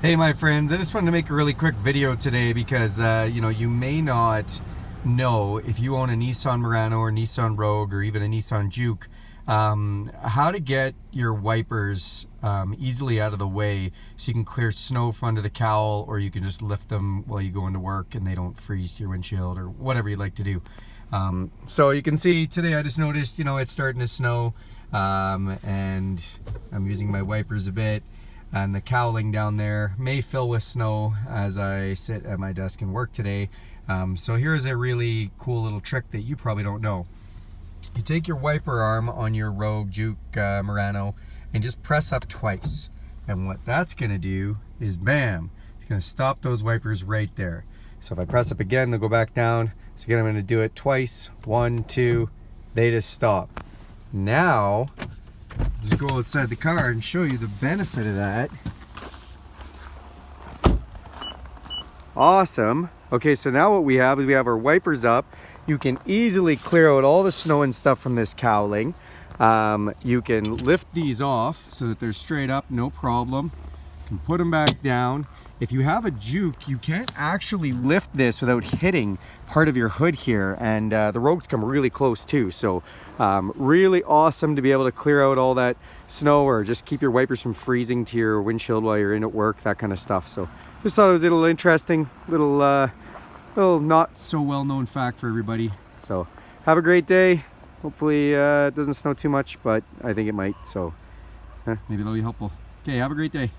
Hey my friends, I just wanted to make a really quick video today because you may not know, if you own a Nissan Murano or Nissan Rogue or even a Nissan Juke, how to get your wipers easily out of the way so you can clear snow from under the cowl, or you can just lift them while you go into work and they don't freeze to your windshield, or whatever you'd like to do. So you can see today I just noticed it's starting to snow, and I'm using my wipers a bit. And the cowling down there may fill with snow as I sit at my desk and work today. So here's a really cool little trick that you probably don't know. You take your wiper arm on your Rogue, Juke, Murano, and just press up twice. And what that's gonna do is bam, it's gonna stop those wipers right there. So if I press up again, they'll go back down. So again, I'm gonna do it twice, 1, 2, they just stop. Now, just go outside the car and show you the benefit of that. Awesome. Okay, so now what we have is we have our wipers up. You can easily clear out all the snow and stuff from this cowling. You can lift these off so that they're straight up, no problem. You can put them back down. If you have a Juke, you can't actually lift this without hitting part of your hood here, and the Rogues come really close too. So really awesome to be able to clear out all that snow, or just keep your wipers from freezing to your windshield while you're in at work, that kind of stuff. So just thought it was a little interesting, little not so well known fact for everybody. So have a great day. Hopefully it doesn't snow too much, but I think it might, so maybe that'll be helpful. Okay, have a great day.